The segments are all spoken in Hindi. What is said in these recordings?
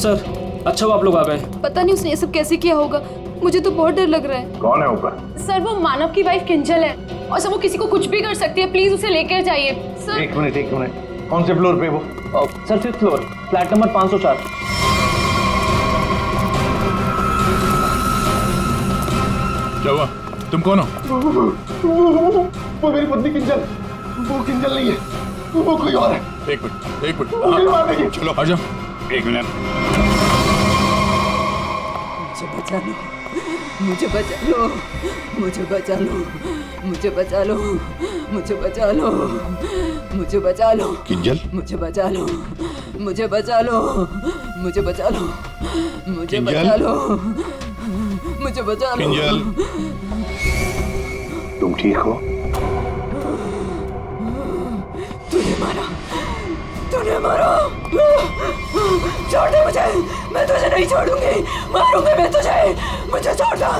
सर, अच्छा वो आप लोग आ गए। पता नहीं उसने ये सब कैसे किया होगा, मुझे तो बहुत डर लग रहा है। कौन है ऊपर? सर वो मानव की वाइफ किंजल है और सर वो किसी को कुछ भी कर सकती है, प्लीज उसे लेकर जाइए सर। एक मिनट कौन से फ्लोर पे वो? Sir 5th floor, flat number 504। क्या हुआ? तुम कौन हो? वो मेरी पत्नी किंजल। वो किंजल नहीं है, वो कोई और है। एक मिनट चलो आ जाओ। एक मिनट। मुझे बचा लो, मुझे बचा लो, मुझे बचा लो, मुझे बचा लो, मुझे बचा लो, किंजल, मुझे बचा लो, मुझे बचा लो, मुझे बचा लो, मुझे बचा लो, मुझे बचा लो। किंजल, तुम ठीक हो? तूने मारा, तूने मारा। छोड़ दे मुझे, मैं तुझे नहीं छोड़ूंगी, मारूंगी मैं तुझे, मुझे छोड़ दो।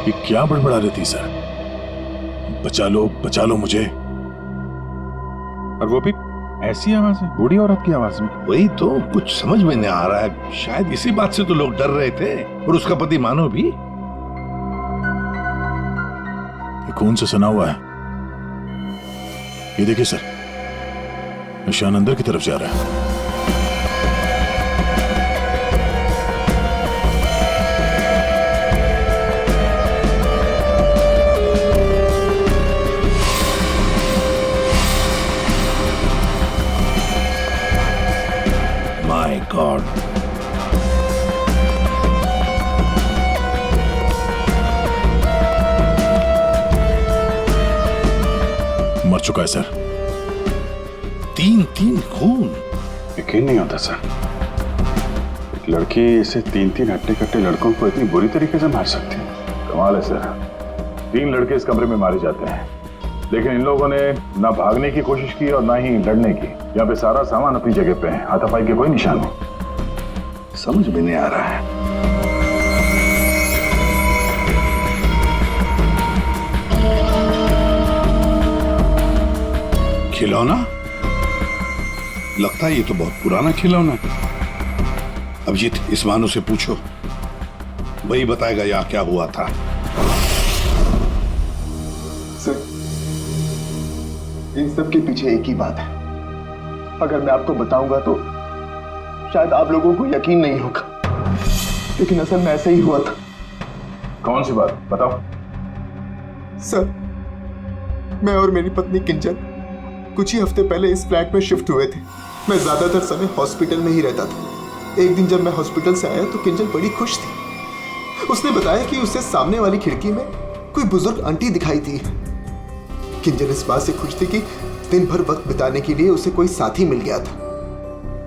ये क्या बड़बड़ा रही थी सर? बचा लो मुझे। और वो भी ऐसी आवाज है, बूढ़ी औरत की आवाज में। वही तो कुछ समझ में नहीं आ रहा है। शायद इसी बात से तो लोग डर रहे थे, और उसका पति मानव भी। ये खून से सना हुआ है। ये देखिए सर, निशान अंदर की तरफ जा रहा है। माय गॉड, मर चुका है सर। 3 खून। यकीन नहीं होता सर, एक लड़की इसे 3 हट्टे-कट्टे लड़कों को इतनी बुरी तरीके से मार सकती है। कमाल है सर, 3 लड़के इस कमरे में मारे जाते हैं, लेकिन इन लोगों ने ना भागने की कोशिश की और ना ही लड़ने की। यहाँ पे सारा सामान अपनी जगह पे है, हाथापाई के कोई निशान नहीं। समझ में नहीं आ रहा है। खिलौना? लगता है ये तो बहुत पुराना खिलौना है। अभिजीत, इस मानो से पूछो, वही बताएगा यहाँ क्या हुआ था। सर, इन सब के पीछे एक ही बात है। अगर मैं आपको बताऊंगा तो शायद आप लोगों को यकीन नहीं होगा, लेकिन असल में ऐसा ही हुआ था। कौन सी बात बताओ? सर, मैं और मेरी पत्नी किंजल कुछ ही हफ्ते पहले इस फ्लैट में शिफ्ट हुए थे। मैं ज्यादातर समय हॉस्पिटल में ही रहता था। एक दिन जब मैं हॉस्पिटल से आया तो किंजल बड़ी खुश थी। उसने बताया कि उसे सामने वाली खिड़की में कोई बुजुर्ग आंटी दिखाई थी। किंजल इस बात से खुश थी कि दिन भर वक्त बिताने के लिए उसे कोई साथी मिल गया था।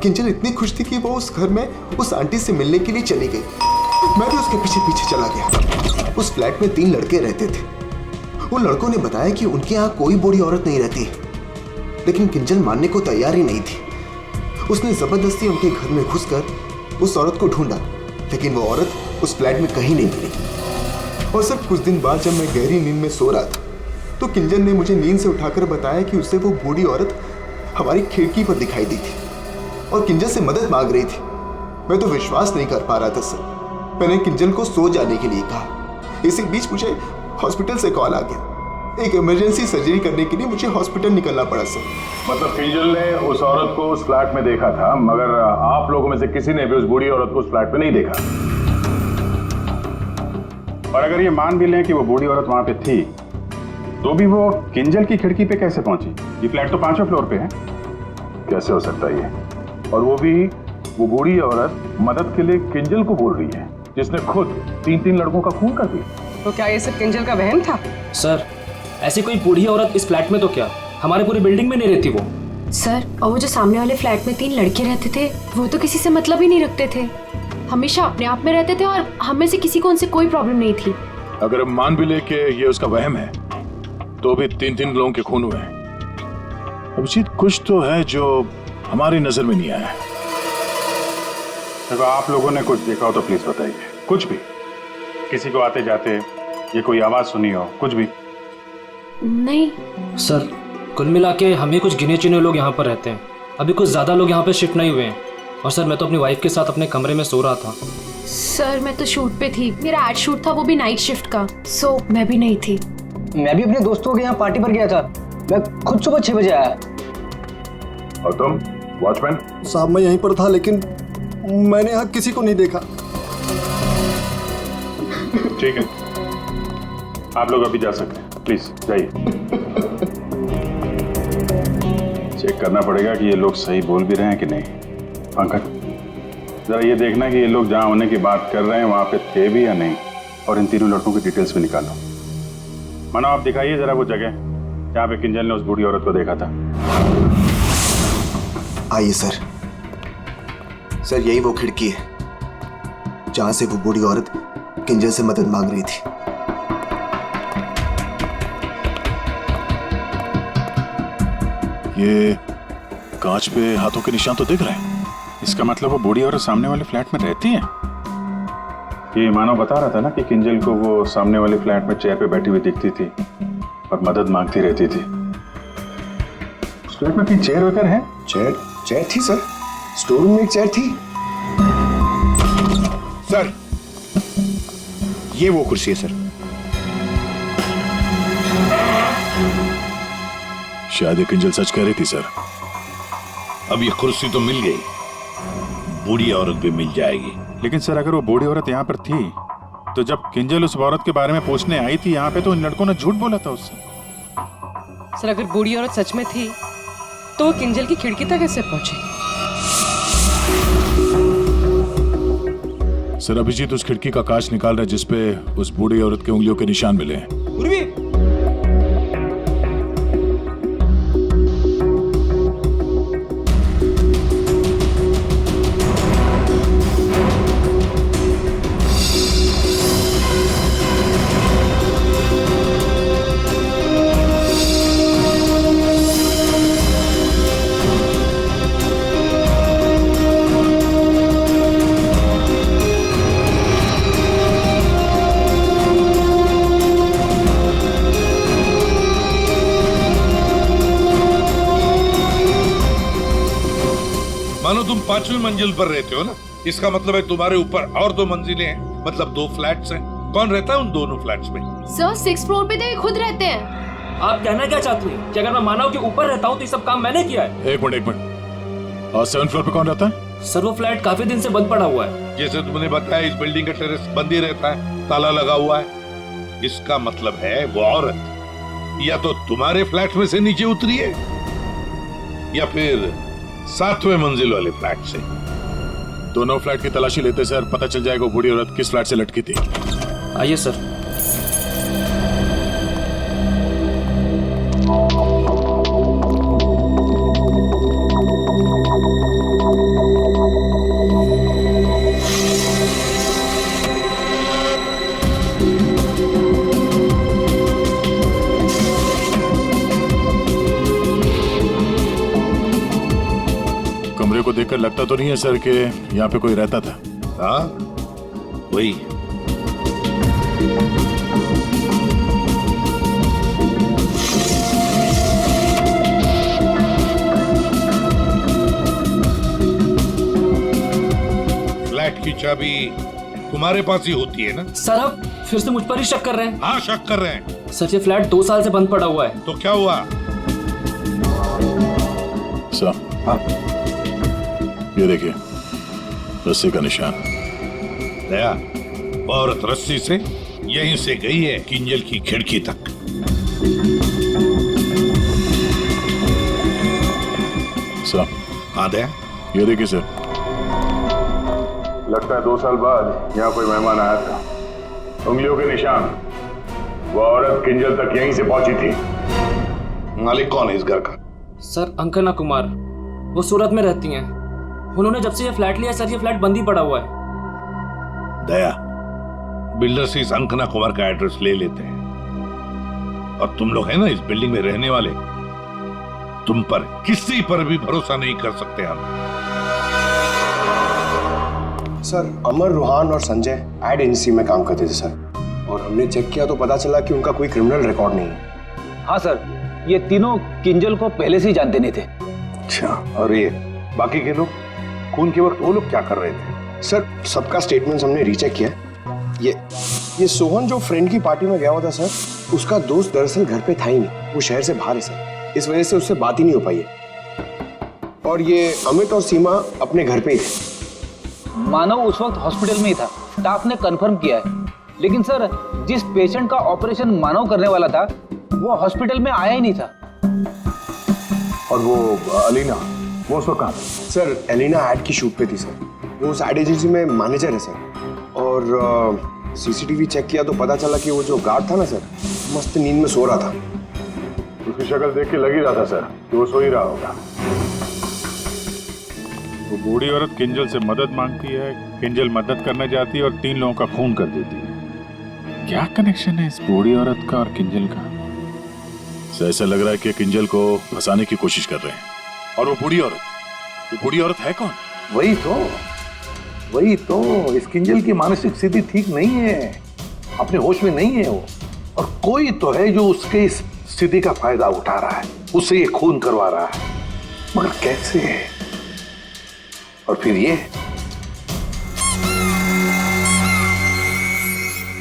किंजल इतनी खुश थी कि वो उस घर में उस आंटी से मिलने के लिए चली गई। मैं भी उसके पीछे पीछे चला गया। उस फ्लैट में 3 लड़के रहते थे। उन लड़कों ने बताया कि उनके यहाँ कोई बूढ़ी औरत नहीं रहती, लेकिन किंजल मानने को तैयार ही नहीं थी। उसने जबरदस्ती उनके घर में घुसकर उस औरत को ढूंढा, लेकिन वो औरत उस फ्लैट में कहीं नहीं मिली। और सर, कुछ दिन बाद जब मैं गहरी नींद में सो रहा था तो किंजल ने मुझे नींद से उठाकर बताया कि उसे वो बूढ़ी औरत हमारी खिड़की पर दिखाई दी थी और किंजल से मदद मांग रही थी। मैं तो विश्वास नहीं कर पा रहा था सर। मैंने किंजल को सो जाने के लिए कहा। इसी बीच मुझे हॉस्पिटल से कॉल आ गया। एक इमरजेंसी सर्जरी करने के लिए मुझे हॉस्पिटल निकलना पड़ा सर। मतलब किंजल ने उस औरत को उस फ्लैट में देखा था, मगर आप लोगों में से किसी ने भी उस बूढ़ी औरत को उस फ्लैट में नहीं देखा। और अगर ये मान भी लें कि वो बूढ़ी औरत वहां पे थी, तो भी वो किंजल की खिड़की पे कैसे पहुंची? ये फ्लैट तो 5वें फ्लोर पे है। कैसे हो सकता है ये? और वो भी वो बूढ़ी औरत मदद के लिए किंजल को बोल रही है, जिसने खुद 3 लड़कों का खून कर दिया। तो क्या ये सब किंजल का वहम था? सर, ऐसी कोई बूढ़ी औरत इस फ्लैट में तो क्या, हमारे पूरी बिल्डिंग में नहीं रहती वो। सर, और वो जो सामने वाले फ्लैट में 3 लड़के रहते थे, वो तो किसी से मतलब ही नहीं रखते थे। हमेशा अपने आप में रहते थे और हम में से किसी को उनसे कोई प्रॉब्लम नहीं थी। अगर हम मान भी ले कि ये उसका वहम है, तो भी 3 लोगों के खून हुए हैं। अभिजीत, कुछ तो है जो हमारी नजर में नहीं आया। अगर आप लोगों ने कुछ देखा हो तो प्लीज बताइए। कुछ भी, किसी को आते जाते ये कोई आवाज सुनी हो, कुछ भी? नहीं सर कुल मिला के हम ही कुछ गिने चुने लोग यहाँ पर रहते हैं। अभी कुछ ज़्यादा लोग यहाँ पे शिफ्ट नहीं हुए हैं। और सर मैं तो अपनी वाइफ के साथ अपने कमरे में सो रहा था। सर मैं तो शूट पे थी, मेरा एड शूट था, वो भी नाइट शिफ्ट का, सो मैं भी नहीं थी। मैं भी अपने दोस्तों के यहाँ पार्टी पर गया था, मैं खुद सुबह 6 बजे आया। और तुम वॉचमैन? साहब मैं यहीं पर था, लेकिन मैंने यहाँ किसी को नहीं देखा। ठीक है, आप लोग अभी जा सकते हैं, प्लीज जाइए। चेक करना पड़ेगा कि ये लोग सही बोल भी रहे हैं कि नहीं। पंकज जरा ये देखना कि ये लोग जहाँ होने की बात कर रहे हैं वहाँ पे थे भी या नहीं, और इन तीनों लड़कों की डिटेल्स भी निकालो। मानो आप दिखाइए जरा वो जगह जहाँ पे किंजल ने उस बूढ़ी औरत को देखा था। आइए सर। सर यही वो खिड़की है जहां से वो बूढ़ी औरत किंजल से मदद मांग रही थी। ये कांच पे हाथों के निशान तो दिख रहे हैं। इसका मतलब वो बूढ़ी औरत सामने वाले फ्लैट में रहती है। ये मानव बता रहा था ना कि किंजल को वो सामने वाले फ्लैट में चेयर पे बैठी हुई दिखती थी और मदद मांगती रहती थी। उस फ्लैट में कोई चेयर वगैरह है? चेयर थी सर, स्टोर रूम में एक चेयर थी। सर ये वो कुर्सी है सर। शायद ये किंजल सच कह रही थी सर। अब ये कुर्सी तो मिल गई, बूढ़ी औरत भी मिल जाएगी। लेकिन सर अगर वो बूढ़ी औरत यहाँ पर थी तो जब किंजल उस औरत के बारे में पूछने आई थी यहाँ पे तो इन लड़कों ने झूठ बोला था उससे। सर अगर बूढ़ी औरत सच में थी तो वो किंजल की खिड़की तक कैसे पहुंची? सर अभिजीत उस खिड़की का कांच निकाल रहा है जिसपे उस बूढ़ी औरत के उंगलियों के निशान मिले हैं। मानो तुम 5वीं मंजिल पर रहते हो ना, इसका मतलब है तुम्हारे ऊपर और 2 मंजिलें हैं, मतलब 2 फ्लैट्स हैं। कौन रहता है उन दोनों फ्लैट्स में? सर 6th फ्लोर पे तो ये खुद रहते हैं। आप कहना क्या चाहती हैं कि अगर मैं मानव के ऊपर रहता हूँ तो ये सब काम मैंने किया है? एक मिनट और 7th फ्लोर पे कौन रहता है? सर वो फ्लैट काफी दिन से बंद पड़ा हुआ है। जैसे तुमने बताया इस बिल्डिंग का टेरेस बंद ही रहता है, ताला लगा हुआ है। इसका मतलब है वो औरत या तो तुम्हारे फ्लैट में से नीचे उतरी है या फिर 7वें मंजिल वाले फ्लैट से। दोनों फ्लैट की तलाशी लेते सर, पता चल जाएगा बूढ़ी औरत किस फ्लैट से लटकी थी। आइए सर। कमरे को देखकर लगता तो नहीं है सर कि यहाँ पे कोई रहता था। हाँ वही। फ्लैट की चाबी तुम्हारे पास ही होती है ना? सर आप फिर से मुझ पर ही शक कर रहे हैं? हाँ शक कर रहे हैं। सर ये फ्लैट 2 साल से बंद पड़ा हुआ है। तो क्या हुआ? सर हाँ ये देखिए रस्सी का निशान। दया, औरत रस्सी से यहीं से गई है किंजल की खिड़की तक। सर हाँ दया, ये देखिए सर। लगता है 2 साल बाद यहाँ कोई मेहमान आया था। उंगलियों के निशान, वो औरत किंजल तक यहीं से पहुंची थी। मालिक कौन है इस घर का? सर अंकना कुमार, वो सूरत में रहती हैं। उन्होंने जब से ये फ्लैट लिया सर ये फ्लैट बंद ही पड़ा हुआ है। दया, बिल्डर से इस अंकना कुमार का एड्रेस ले लेते हैं। और तुम लोग है ना इस बिल्डिंग में रहने वाले, तुम पर किसी पर भी भरोसा नहीं कर सकते हम। सर अमर, रोहान और संजय एड एजेंसी में काम करते थे सर, और हमने चेक किया तो पता चला कि उनका कोई क्रिमिनल रिकॉर्ड नहीं है। हाँ सर, ये तीनों किंजल को पहले से ही जानते नहीं थे। अच्छा, और ये बाकी के लोग, खून के वक्त वो लोग क्या कर रहे थे? सर सबका स्टेटमेंट हमने रीचेक किया। ये सोहन जो फ्रेंड की पार्टी में गया हुआ था सर, उसका दोस्त दरअसल घर पे था ही नहीं, वो शहर से बाहर है सर, इस वजह से उससे बात ही नहीं हो पाई है। और ये अमित और सीमा अपने घर पे ही थे। मानव उस वक्त हॉस्पिटल में ही था, स्टाफ ने कंफर्म किया है। लेकिन सर, जिस पेशेंट का ऑपरेशन मानव करने वाला था वो हॉस्पिटल में आया ही नहीं था। और वो अलीना, वो उसको कहाँ? सर एलिना एड की शूट पे थी सर, वो उस एड एजेंसी में मैनेजर है सर। और सीसीटीवी चेक किया तो पता चला कि वो जो गार्ड था ना सर, मस्त नींद में सो रहा था। उसकी शक्ल देख के लग ही रहा था सर कि वो सो ही रहा होगा। वो बूढ़ी औरत किंजल से मदद मांगती है, किंजल मदद करना चाहती है और 3 लोगों का खून कर देती है। क्या कनेक्शन है इस बूढ़ी औरत का और किंजल का? ऐसा लग रहा है कि किंजल को फंसाने की कोशिश कर रहे हैं। और वो बूढ़ी औरत है कौन? वही तो इस किंजल की मानसिक स्थिति ठीक नहीं है, अपने होश में नहीं है वो, और कोई तो है जो उसके इस स्थिति का फायदा उठा रहा है, उससे ये खून करवा रहा है, मगर कैसे? और फिर ये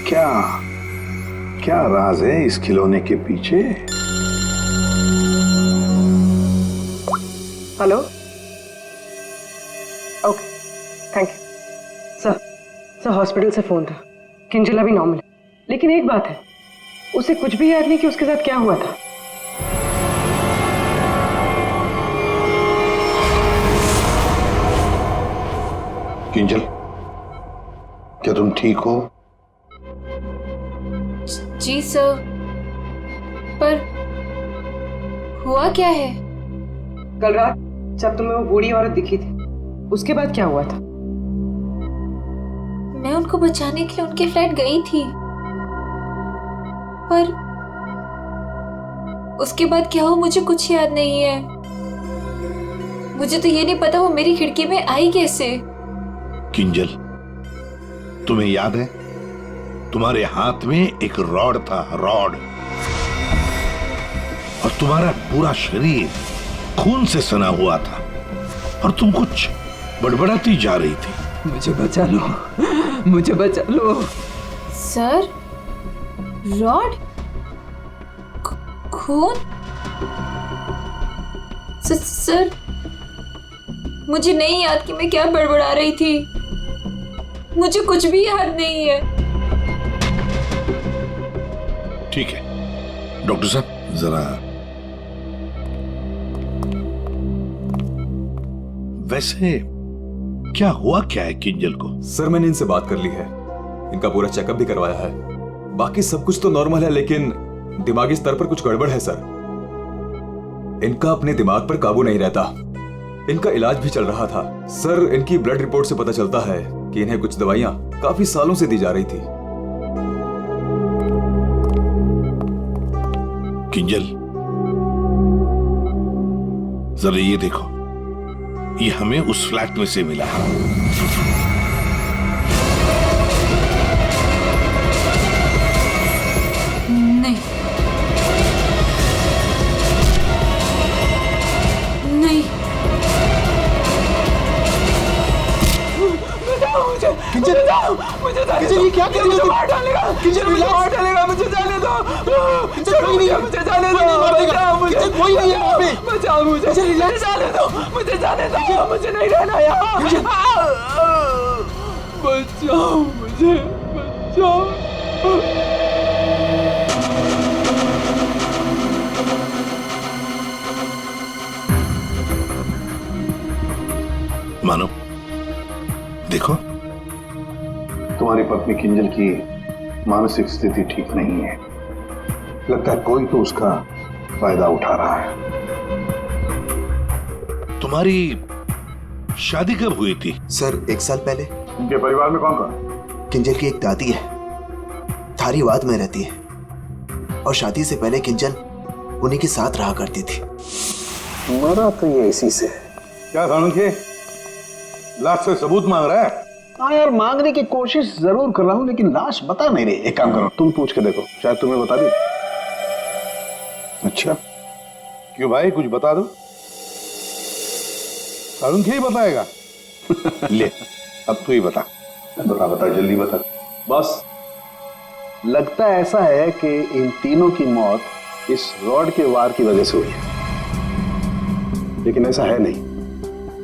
क्या राज है इस खिलौने के पीछे? Hello, okay, thank you sir. Hospital से फोन था, किंजल अभी नॉर्मल है, लेकिन एक बात है, उसे कुछ भी याद नहीं कि उसके साथ क्या हुआ था। किंजल, क्या तुम ठीक हो? जी सर, पर हुआ क्या है? कल रात जब तुम्हें वो बूढ़ी औरत दिखी थी, उसके बाद क्या हुआ था? मैं उनको बचाने के लिए उनके फ्लैट गई थी, पर उसके बाद क्या हुआ मुझे कुछ याद नहीं है। मुझे तो ये नहीं पता वो मेरी खिड़की में आई कैसे। किंजल, तुम्हें याद है तुम्हारे हाथ में एक रॉड था, रॉड, और तुम्हारा पूरा शरीर खून से सना हुआ था और तुम कुछ बड़बड़ाती जा रही थी। मुझे बचा लो, मुझे बचा लो। सर, रॉड, खून? सर, मुझे नहीं याद कि मैं क्या बड़बड़ा रही थी, मुझे कुछ भी याद नहीं है। ठीक है डॉक्टर साहब, जरा वैसे क्या हुआ क्या है किंजल को? सर मैंने इनसे बात कर ली है, इनका पूरा चेकअप भी करवाया है, बाकी सब कुछ तो नॉर्मल है, लेकिन दिमागी स्तर पर कुछ गड़बड़ है सर। इनका अपने दिमाग पर काबू नहीं रहता। इनका इलाज भी चल रहा था सर। इनकी ब्लड रिपोर्ट से पता चलता है कि इन्हें कुछ दवाइयां काफी सालों से दी जा रही थी। किंजल, जरा ये देखो, ये हमें उस फ्लैट में से मिला है। नहीं, नहीं, किंजल, किंजल ये क्या कर रही हो? मार डालेगा, किंजल मार डालेगा, मुझे जाने दो, कोई नहीं है, मुझे जाने दो, बचाओ मुझे, कोई नहीं है यहाँ पे, बचाओ मुझे, मुझे जाने दो, मुझे जाने दो, मुझे नहीं रहना यहाँ, बचाओ मुझे, बचाओ। मानो, देखो, तुम्हारी पत्नी किंजल की मानसिक स्थिति ठीक नहीं है, लगता है कोई तो उसका फायदा उठा रहा है। तुम्हारी शादी कब हुई थी? सर 1 साल पहले। इनके परिवार में कौन कौन? किंजल की एक दादी है, धारीवाद में रहती है, और शादी से पहले किंजल उन्हीं के साथ रहा करती थी। मरा तो ये इसी से। क्या साणुखे, लाश से सबूत मांग रहा है? हाँ यार, मांगने की कोशिश जरूर कर रहा हूँ, लेकिन लाश बता नहीं रही। एक काम करो, तुम पूछ के देखो, शायद तुम्हें बता दी। अच्छा, क्यों भाई, कुछ बता दो। अरुण क्या ही बताएगा? ले, अब तू ही बता। बता जल्दी बता। बस लगता ऐसा है कि इन तीनों की मौत इस रॉड के वार की वजह से हुई है, लेकिन ऐसा है नहीं।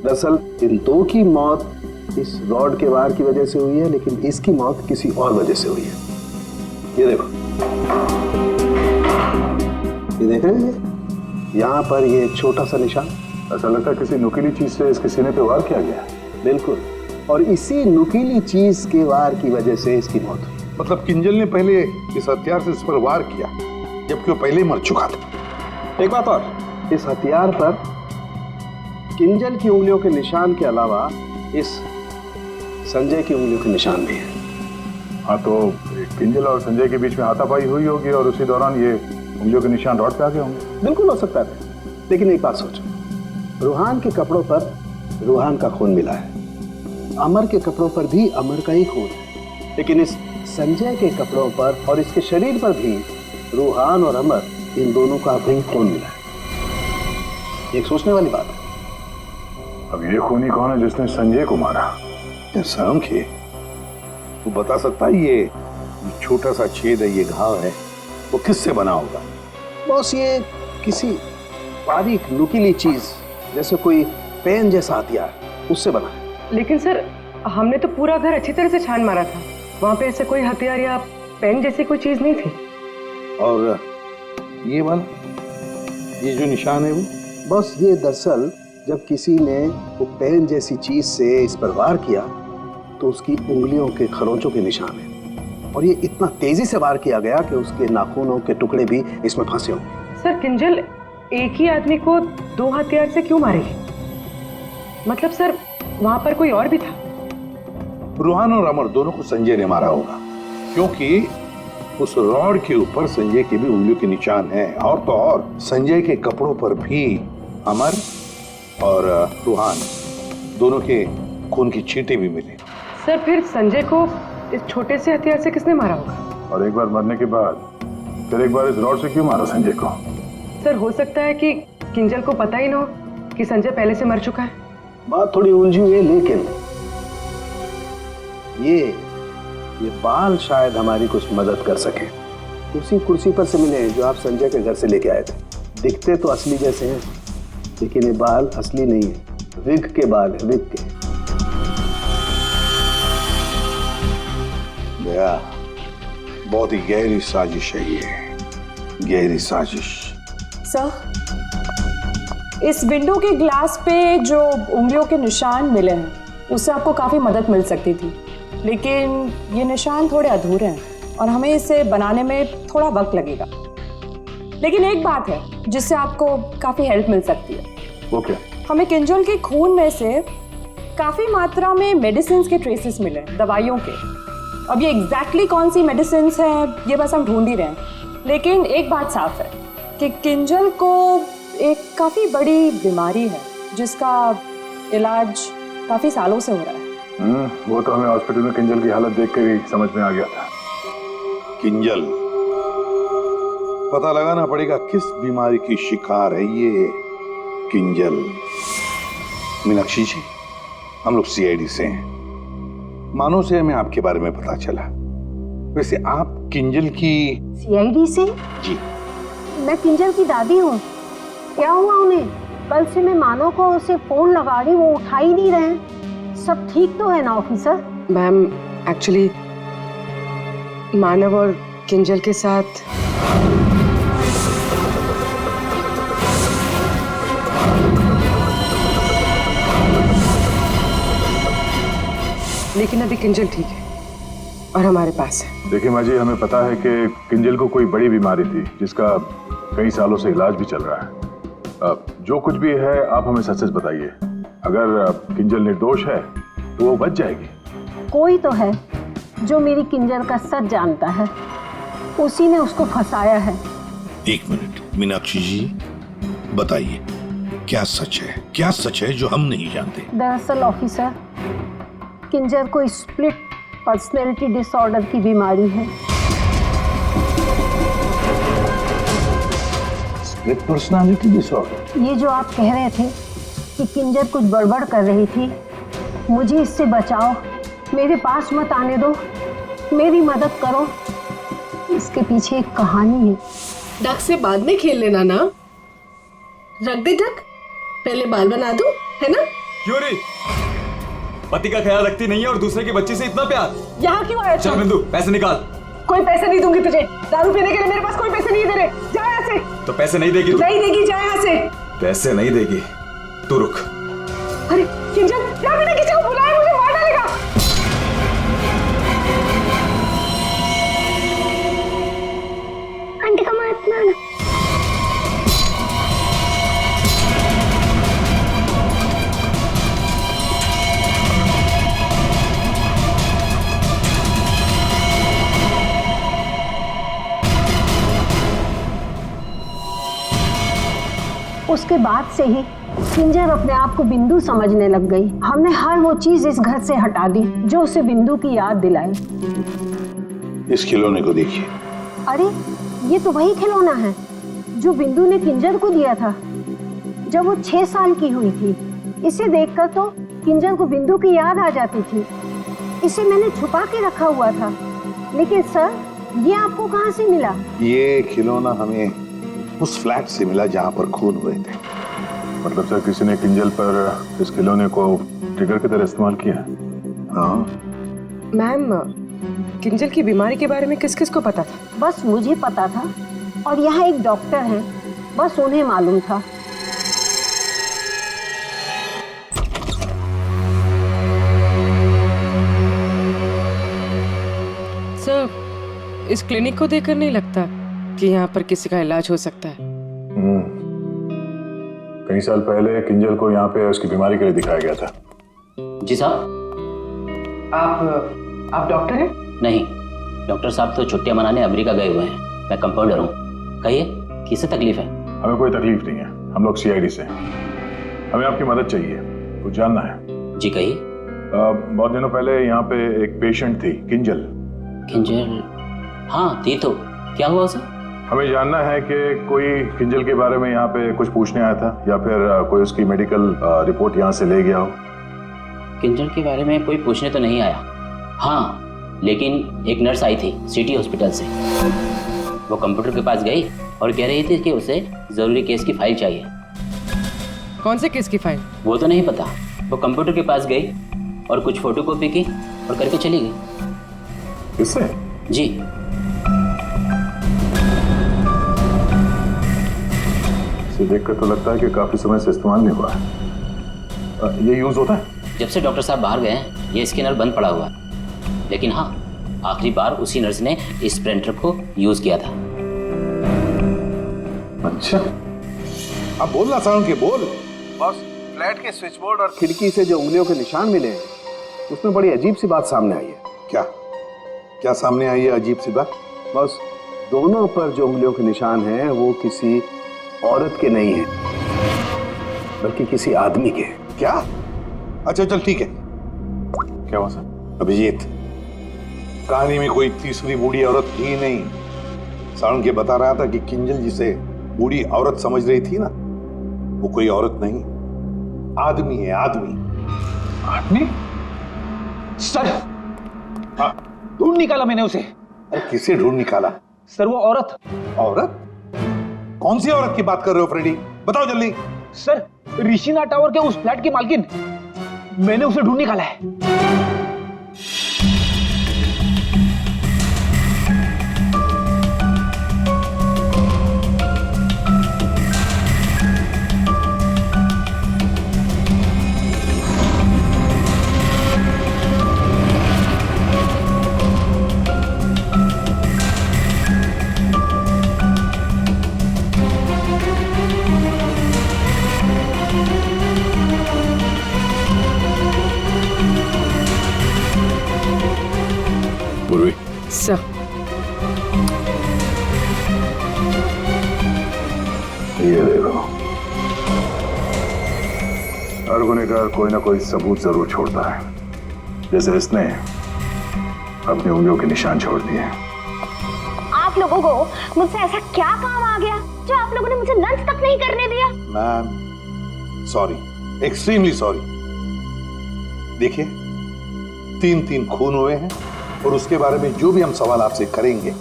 दरअसल इन दो की मौत इस रॉड के वार की वजह से हुई है, लेकिन इसकी मौत किसी और वजह से हुई है। ये देखो, ये देख रहे हैं यहाँ पर ये छोटा सा निशान। ऐसा लगता है किसी नुकीली चीज से इसके सीने पे वार किया गया। बिल्कुल, और इसी नुकीली चीज के वार की वजह से इसकी मौत हुई। मतलब किंजल ने पहले इस हथियार से इस पर वार किया, जबकि वो पहले ही मर चुका था। एक बात और, इस हथियार पर किंजल की उंगलियों के निशान के अलावा इस संजय की उंगलियों के निशान भी है। हाँ, तो किंजल और संजय के बीच में हाथापाई हुई होगी और उसी दौरान ये उंगलियों के निशान रॉड पे आ गए होंगे। बिल्कुल हो सकता है, लेकिन एक बात सोचो, रूहान के कपड़ों पर रूहान का खून मिला है, अमर के कपड़ों पर भी अमर का ही खून है, लेकिन इस संजय के कपड़ों पर और इसके शरीर पर भी रूहान और अमर, इन दोनों का भी खून मिला है। एक सोचने वाली बात है। अब ये खूनी कौन है जिसने संजय को मारा? सांख्य, तू बता सकता है ये छोटा सा छेद है, ये घाव है, वो किससे बना होगा? बॉस, ये किसी बारीक नुकीली चीज जैसे कोई पेन जैसा हथियार, उससे बना है। लेकिन सर, हमने तो पूरा घर अच्छी तरह से छान मारा था, वहां पे ऐसे कोई हथियार या पेन जैसी कोई चीज नहीं थी। और ये वाला, ये जो निशान है वो? बस ये दरअसल जब किसी ने वो पेन जैसी चीज से इस पर वार किया तो उसकी उंगलियों के खरोंचों के निशान है, और ये इतना तेजी से वार किया गया कि उसके नाखूनों के टुकड़े भी इसमें फंसे होंगे। सर, किंजल एक ही आदमी को दो हथियार से क्यों मारेगी? मतलब सर, वहां पर कोई और भी था? रूहान और अमर दोनों को संजय ने मारा होगा, क्योंकि उस रॉड के ऊपर संजय के भी उंगलियों के निशान हैं, और तो और संजय के कपड़ों पर भी अमर और रूहान दोनों के खून की छींटे भी मिले। सर, फिर संजय को इस छोटे से हथियार से किसने मारा होगा? और एक बार मरने के बाद फिर एक बार इस रॉड से क्यों मारा संजय को? सर, हो सकता है कि किंजल को पता ही ना हो कि संजय पहले से मर चुका है। बात थोड़ी उलझी हुई है, लेकिन ये बाल शायद हमारी कुछ मदद कर सके। उसी कुर्सी पर से मिले जो आप संजय के घर से लेके आए थे। दिखते तो असली जैसे हैं, लेकिन ये बाल असली नहीं है, विग के बाल है, विग के। दया, बहुत ही गहरी साजिश है ये, गहरी साजिश। सर, इस विंडो के ग्लास पे जो उंगलियों के निशान मिले हैं, उससे आपको काफ़ी मदद मिल सकती थी, लेकिन ये निशान थोड़े अधूरे हैं और हमें इसे बनाने में थोड़ा वक्त लगेगा। लेकिन एक बात है जिससे आपको काफ़ी हेल्प मिल सकती है। वो क्या? हमें किंजल के खून में से काफ़ी मात्रा में मेडिसिन के ट्रेसेस मिले, दवाइयों के। अब ये एग्जैक्टली कौन सी मेडिसिन हैं ये बस हम ढूंढ ही रहे हैं, लेकिन एक बात साफ है कि किंजल को एक काफ़ी बड़ी बीमारी है जिसका इलाज काफ़ी सालों से हो रहा है। वो तो हमें हॉस्पिटल में किंजल की हालत देख कर ही समझ में आ गया था। किंजल, पता लगाना पड़ेगा किस बीमारी की शिकार है ये किंजल। मीनाक्षी जी, हम लोग सीआईडी से हैं, मानो से हमें आपके बारे में पता चला। वैसे आप किंजल की? सीआईडी से? जी। मैं किंजल की दादी हूँ। क्या हुआ उन्हें? कल से मैं मानव को उसे फोन लगा रही, वो उठा ही नहीं रहे। सब ठीक तो है ना ऑफिसर? मैम, एक्चुअली मानव और किंजल के साथ लेकिन अभी किंजल ठीक है और हमारे पास है। देखिए माँ जी, हमें पता है कि किंजल को कोई बड़ी बीमारी थी जिसका कई सालों से इलाज भी चल रहा है। जो कुछ भी है आप हमें सच सच बताइए। अगर किंजल निर्दोष है तो वो बच जाएगी। कोई तो है जो मेरी किंजल का सच जानता है, उसी ने उसको फंसाया है। एक मिनट मीनाक्षी जी, बताइए क्या सच है, क्या सच है जो हम नहीं जानते? दरअसल ऑफिसर, किंजर को स्प्लिट पर्सनैलिटी डिसऑर्डर की बीमारी है। Split personality disorder? ये जो आप कह रहे थे कि किंजर कुछ गड़बड़ कर रही थी, मुझे इससे बचाओ, मेरे पास मत आने दो, मेरी मदद करो, इसके पीछे एक कहानी है। डक से बाद में खेल लेना ना। रख दे डक, पहले बाल बना दूं, है ना? क्यों रे? पति का ख्याल रखती नहीं है और दूसरे की बच्ची से इतना प्यार। यहाँ क्यों आया? चल बिंदु, पैसे निकाल। कोई पैसे नहीं दूंगी तुझे, दारू पीने के लिए मेरे पास कोई पैसे नहीं है तेरे। जा यहाँ से। तो पैसे नहीं देगी तू? नहीं देगी, जा यहाँ से। पैसे नहीं देगी, तू रुक। अरे किंजल, क्या मैंने किसी को बुलाया? मुझे मार डालेगा। आंटी का मत मारना। उसके बाद से ही किंजर अपने आप को बिंदु समझने लग गई। हमने हर वो चीज इस घर से हटा दी जो उसे बिंदु की याद दिलाई। इस खिलौने को देखिए। अरे ये तो वही खिलौना है जो बिंदु ने किंजर को दिया था जब वो 6 साल की हुई थी। इसे देखकर तो किंजर को बिंदु की याद आ जाती थी। इसे मैंने छुपा के रखा हुआ था। लेकिन सर, ये आपको कहाँ से मिला? ये खिलौना हमें उस फ्लैट से मिला जहाँ पर खून हुए थे। मतलब सर, किसी ने किंजल पर इस खिलौने को ट्रिगर की तरह इस्तेमाल किया? हाँ मैम, किंजल की बीमारी के बारे में किस किस को पता था? बस मुझे पता था और यहाँ एक डॉक्टर हैं, बस उन्हें मालूम था। सर, इस क्लिनिक को देखकर नहीं लगता कि यहाँ पर किसी का इलाज हो सकता है। कई साल पहले किंजल को यहाँ पे उसकी बीमारी के लिए दिखाया गया था। जी साहब। आप डॉक्टर हैं? नहीं, डॉक्टर साहब तो छुट्टियां मनाने अमेरिका गए हुए हैं। मैं कंपाउंडर हूँ। कहिए, किससे तकलीफ है? हमें कोई तकलीफ नहीं है, हम लोग CID से हैं। हमें आपकी मदद चाहिए, कुछ जानना है। जी कहिए। बहुत दिनों पहले यहाँ पे एक पेशेंट थी, किंजल। किंजल? हाँ थी तो, क्या हुआ उसे? हमें जानना है कि कोई किंजल के बारे में यहाँ पे कुछ पूछने आया था या फिर कोई उसकी मेडिकल रिपोर्ट यहाँ से ले गया हो। किंजल के बारे में कोई पूछने तो नहीं आया। हाँ, लेकिन एक नर्स आई थी सिटी हॉस्पिटल से। वो कंप्यूटर के पास गई और कह रही थी कि उसे जरूरी केस की फाइल चाहिए। कौन से केस की फाइल? वो तो नहीं पता। वो कंप्यूटर के पास गई और कुछ फोटोकॉपी की और करके चली गई। किससे? जी। इसे देखकर तो लगता है कि काफी समय से इस्तेमाल नहीं हुआ है। ये यूज होता है? जब से डॉक्टर साहब बाहर गए हैं ये स्कैनर बंद पड़ा हुआ है। लेकिन हाँ, आखिरी बार उसी नर्स ने इस प्रिंटर को यूज किया था। अच्छा, अब बोलना साउंड के बोल। बस, फ्लैट के स्विच बोर्ड और खिड़की से जो उंगलियों के निशान मिले हैं उसमें बड़ी अजीब सी बात सामने आई है। क्या क्या सामने आई है अजीब सी बात? बस, दोनों पर जो उंगलियों के निशान हैं वो किसी औरत के नहीं है बल्कि किसी आदमी के। क्या? अच्छा चल ठीक है। क्या हुआ सर? अभिजीत, कहानी में कोई तीसरी बूढ़ी औरत थी नहीं। सारण के बता रहा था कि किंजल जिसे बूढ़ी औरत समझ रही थी ना, वो कोई औरत नहीं, आदमी है, आदमी। आदमी? सर, हाँ, ढूंढ निकाला मैंने उसे। अरे किसे ढूंढ निकाला? सर, वो औरत। औरत? कौन सी औरत की बात कर रहे हो फ्रेडी? बताओ जल्दी। सर, ऋषिना टावर के उस फ्लैट की मालकिन, मैंने उसे ढूंढ निकाला है। पूर्वी, सर, ये देखो, हर गुनहगार कोई ना कोई सबूत जरूर छोड़ता है। जैसे इसने अपनी उंगलियों के निशान छोड़ दिए। आप लोगों को मुझसे ऐसा क्या काम आ गया जो आप लोगों ने मुझे लंच तक नहीं करने दिया? Ma'am sorry, extremely sorry. देखिए 3 खून हुए हैं और उसके बारे में जो भी हम सवाल आपसे करेंगे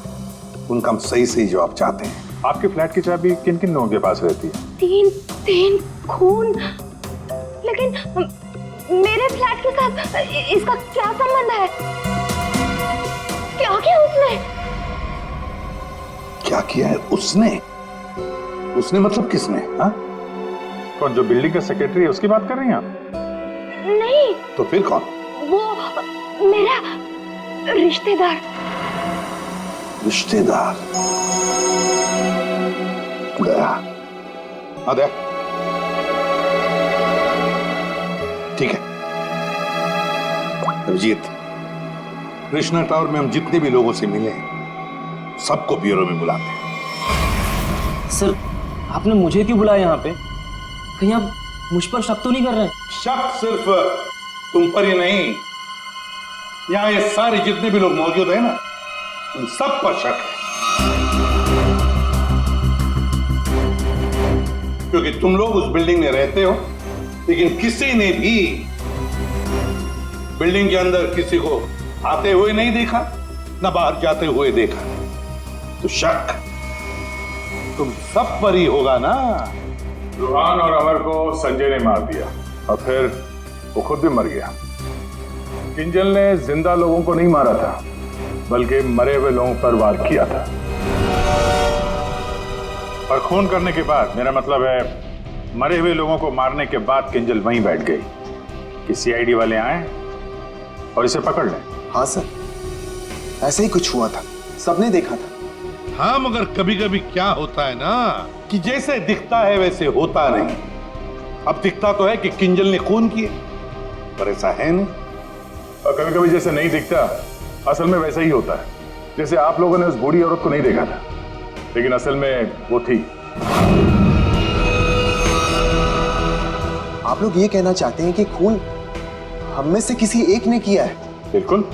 उनका हम सही सही जवाब चाहते हैं। आपके फ्लैट की चाबी किन किन लोगों के पास रहती है? 3 खून, लेकिन मेरे फ्लैट के साथ इसका क्या संबंध है? क्या किया उसने? क्या किया है उसने? उसने मतलब किसने? हाँ? कौन, जो बिल्डिंग का सेक्रेटरी है उसकी बात कर रही हैं आप? नहीं। तो फिर कौन? वो मेरा रिश्तेदार। रिश्तेदार गया। अरे ठीक है अभिजीत, कृष्णा टावर में हम जितने भी लोगों से मिले सबको ब्यूरो में बुलाते हैं। सर आपने मुझे क्यों बुलाया यहाँ पे? कहीं आप मुझ पर शक तो नहीं कर रहे हैं? शक सिर्फ तुम पर ही नहीं, यहाँ ये सारे जितने भी लोग मौजूद हैं ना, उन सब पर शक है। क्योंकि तुम लोग उस बिल्डिंग में रहते हो, लेकिन किसी ने भी बिल्डिंग के अंदर किसी को आते हुए नहीं देखा, ना बाहर जाते हुए देखा। तो शक तुम सब पर ही होगा ना। रुहान और अमर को संजय ने मार दिया और फिर वो खुद भी मर गया। किंजल ने जिंदा लोगों को नहीं मारा था, बल्कि मरे हुए लोगों पर वार किया था। और खून करने के बाद, मेरा मतलब है मरे हुए लोगों को मारने के बाद किंजल वहीं बैठ गई कि सीआईडी वाले आए और इसे पकड़ लें। हाँ सर, ऐसे ही कुछ हुआ था, सबने देखा था। हाँ, मगर कभी कभी क्या होता है ना कि जैसे दिखता है वैसे होता नहीं। अब दिखता तो है कि किंजल ने खून किए, पर ऐसा है नहीं। और कभी कभी जैसे नहीं दिखता, असल में वैसा ही होता है। जैसे आप लोगों ने उस बूढ़ी औरत को नहीं देखा था, लेकिन असल में वो थी। आप लोग ये कहना चाहते हैं कि खून हम में से किसी एक ने किया है? बिल्कुल।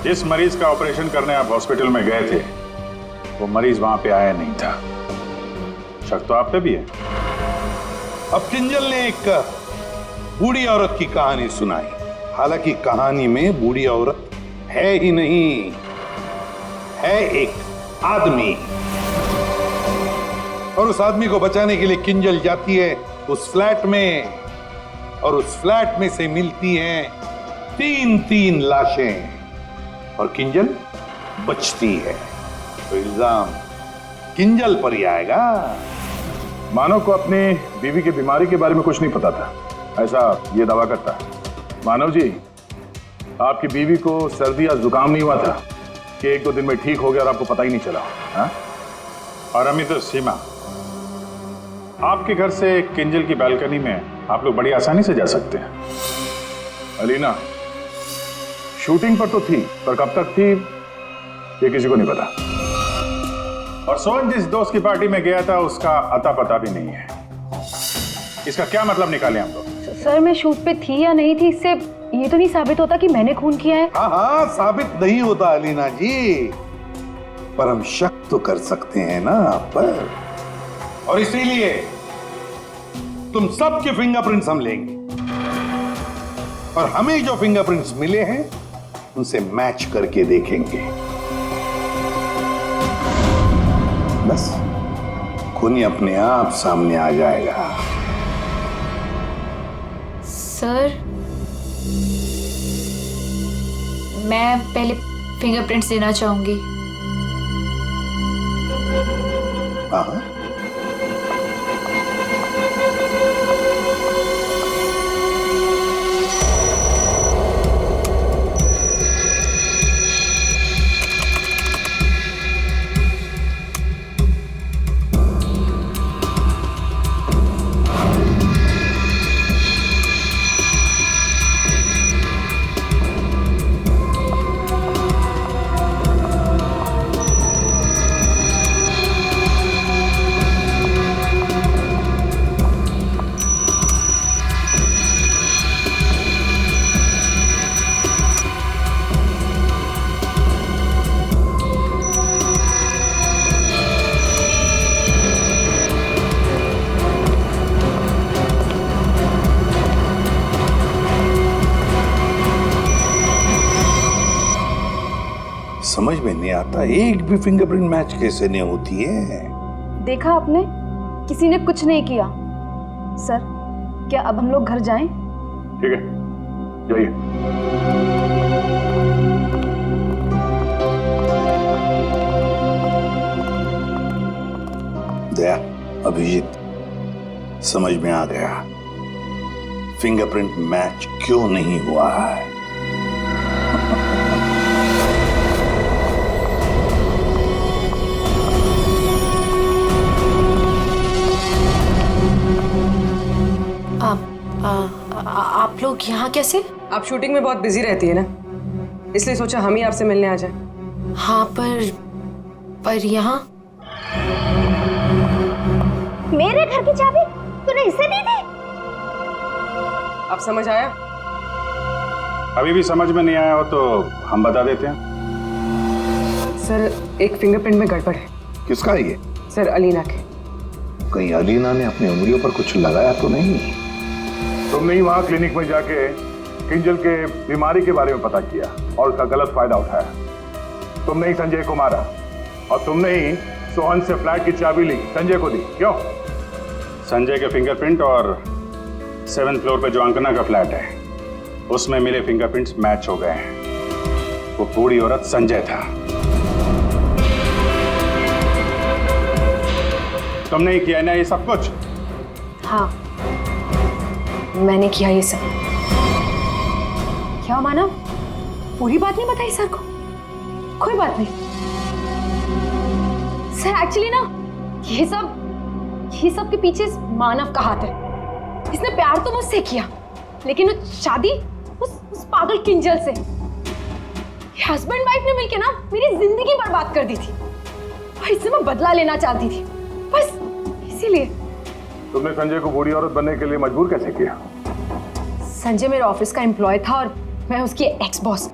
जिस मरीज का ऑपरेशन करने आप हॉस्पिटल में गए थे, वो मरीज वहां पे आया नहीं था। शक तो आप पे भी है। अब किंजल ने एक बूढ़ी औरत की कहानी सुनाई। हालांकि कहानी में बूढ़ी औरत है ही नहीं, है एक आदमी। और उस आदमी को बचाने के लिए किंजल जाती है उस फ्लैट में, और उस फ्लैट में से मिलती हैं 3 लाशें, और किंजल बचती है। तो इल्जाम किंजल पर ही आएगा। मानव को अपनी बीवी की बीमारी के बारे में कुछ नहीं पता था, ऐसा ये दावा करता है। मानव जी, आपकी बीवी को सर्दी या जुकाम नहीं हुआ था कि 1-2 दिन में ठीक हो गया और आपको पता ही नहीं चला? हाँ? और अमित और सीमा, आपके घर से किंजल की बालकनी में आप लोग बड़ी आसानी से जा सकते हैं। अलीना शूटिंग पर तो थी, पर कब तक थी ये किसी को नहीं पता। और सोहन जिस दोस्त की पार्टी में गया था उसका अता पता भी नहीं है। इसका क्या मतलब निकाले हम लोग? सर मैं शूट पे थी या नहीं थी, इससे ये तो नहीं साबित होता कि मैंने खून किया है। हाँ हाँ, साबित नहीं होता अलीना जी, पर हम शक तो कर सकते हैं ना आप पर। और इसीलिए तुम सबके फिंगरप्रिंट्स हम लेंगे, और हमें जो फिंगरप्रिंट्स मिले हैं उनसे मैच करके देखेंगे। बस खूनी अपने आप सामने आ जाएगा। सर मैं पहले फिंगरप्रिंट्स देना चाहूंगी। हाँ, समझ में नहीं आता, एक भी फिंगरप्रिंट मैच कैसे नहीं होती है। देखा आपने, किसी ने कुछ नहीं किया। सर, क्या अब हम लोग घर जाएं? ठीक है, जाइए। दया, अभिजीत, समझ में आ गया फिंगरप्रिंट मैच क्यों नहीं हुआ है। आप लोग यहाँ कैसे? आप शूटिंग में बहुत बिजी रहती है ना, इसलिए सोचा हम ही आपसे मिलने आ जाएं। हाँ, पर यहाँ मेरे घर की चाबी तूने इसे दी थी? अब समझ आया? अभी भी समझ में नहीं आया हो तो हम बता देते हैं। सर, एक फिंगरप्रिंट में गड़बड़ है। किसका ये? सर, अलीना के। कहीं अलीना ने अपनी उंगलियों पर कुछ लगाया तो नहीं? तुमने ही वहां क्लिनिक में जाके किंजल के बीमारी के बारे में पता किया और उसका गलत फायदा उठाया। तुमने ही संजय को मारा और तुमने ही सोहन से फ्लैट की चाबी ली, संजय को दी। क्यों? संजय के फिंगरप्रिंट और 7th फ्लोर पे जो अंकना का फ्लैट है उसमें मिले फिंगरप्रिंट्स मैच हो गए हैं। वो बूढ़ी औरत संजय था। तुमने ही किया ना ये सब कुछ? हाँ, मैंने किया ये सब। क्या मानव, पूरी बात नहीं बताई सर को? कोई बात नहीं सर, एक्चुअली ना ये सब के पीछे मानव का हाथ है। इसने प्यार तो मुझसे किया, लेकिन वो शादी उस पागल किंजल से। हस्बैंड वाइफ ने मिलकर ना मेरी जिंदगी बर्बाद कर दी थी और इससे मैं बदला लेना चाहती थी, बस इसीलिए। तुमने संजय को बूढ़ी औरत बनने के लिए मजबूर कैसे किया? संजय मेरे ऑफिस का एम्प्लॉय था और मैं उसकी एक्स बॉस।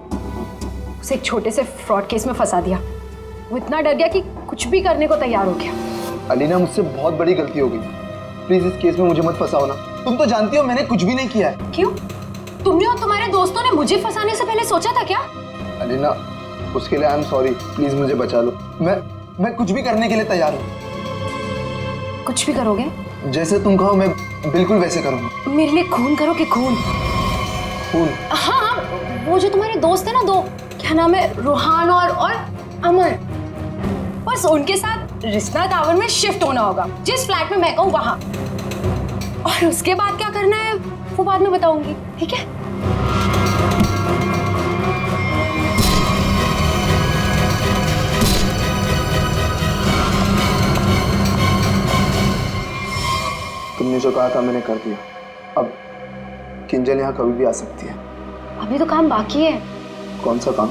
उसे एक छोटे से फ्रॉड केस में फंसा दिया। वो इतना डर गया कि कुछ भी करने को तैयार हो गया। अलीना, मुझसे बहुत बड़ी गलती हो गई, प्लीज इस केस में मुझे मत फंसाओ ना। तुम तो जानती हो मैंने कुछ भी नहीं किया है। क्यों? तुमने और तुम्हारे दोस्तों ने मुझे फंसाने से पहले सोचा था क्या? अलीना, उसके लिए आई एम सॉरी, प्लीज मुझे बचा लो। मैं कुछ भी करने के लिए तैयार हूँ। कुछ भी करोगे? जैसे तुम कहो मैं बिल्कुल वैसे करूँगा। मेरे लिए खून करोगे? खून? खून? हाँ, वो जो तुम्हारे दोस्त है ना, दो, क्या नाम है, रूहान और अमर, बस उनके साथ रिश्ता टावर में शिफ्ट होना होगा, जिस फ्लैट में मैं कहूँ वहां। और उसके बाद क्या करना है वो बाद में बताऊंगी, ठीक है? तुमने जो कहा था मैंने कर दिया। अब किंजल यहाँ कभी भी आ सकती है। अभी तो काम बाकी है। कौन सा काम?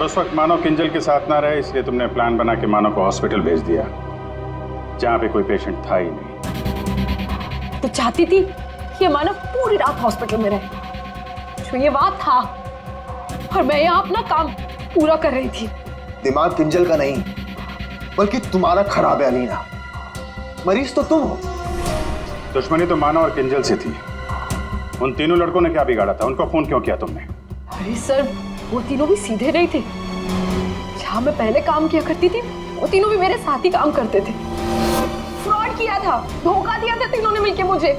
उस वक्त मानव किंजल के साथ ना रहे, इसलिए तुमने प्लान बना के मानव को हॉस्पिटल भेज दिया जहां पे कोई पेशेंट था ही नहीं। तो चाहती थी कि मानव पूरी रात हॉस्पिटल में रहे, जो ये बात था, और मैं यहाँ अपना काम पूरा कर रही थी। दिमाग किंजल का नहीं बल्कि तुम्हारा खराब है अलीना। मरीज तो तुम हो। दुश्मनी तो मानव और किंजल से थी। उन तीनों लड़कों ने क्या बिगाड़ा था? उनको फोन क्यों किया तुमने? अरे सर, वो तीनों भी सीधे नहीं थे। जहां मैं पहले काम किया करती थी वो तीनों भी मेरे साथ ही काम करते थे। फ्रॉड किया था, धोखा दिया था तीनों ने मिलके मुझे।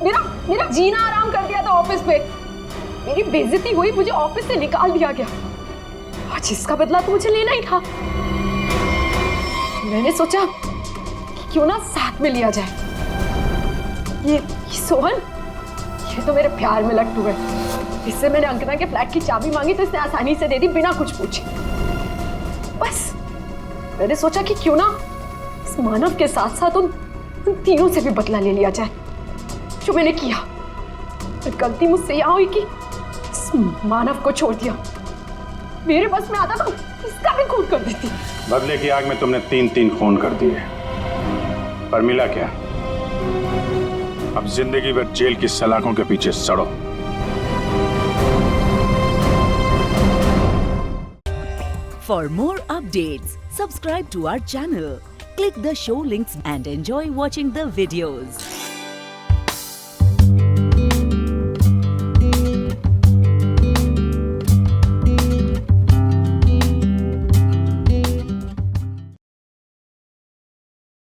मेरा जीना आराम कर दिया था ऑफिस पे। मेरी बेइज्जती हुई, मुझे ऑफिस से निकाल दिया गया और जिसका बदला तो मुझे लेना ही था। मैंने सोचा कि क्यों ना साथ में लिया जाए। ये सोहन, ये तो मेरे प्यार में लट्टू है। इससे मैंने अंकना के फ्लैट की चाबी मांगी तो इसने आसानी से दे दी बिना कुछ पूछे। बस मैंने सोचा कि क्यों ना इस मानव के साथ साथ उन तीनों से भी बदला ले लिया जाए जो मैंने किया। और गलती मुझसे यहाँ हुई कि इस मानव को छोड़ दिया। मेरे बस में आता तो इसका भी खून कर देती। बदले की आग में तुमने 3 खून कर दिए, पर मिला क्या? अब जिंदगी भर जेल की सलाखों के पीछे सड़ो। For more updates, subscribe to our channel, click the show links and enjoy watching the videos.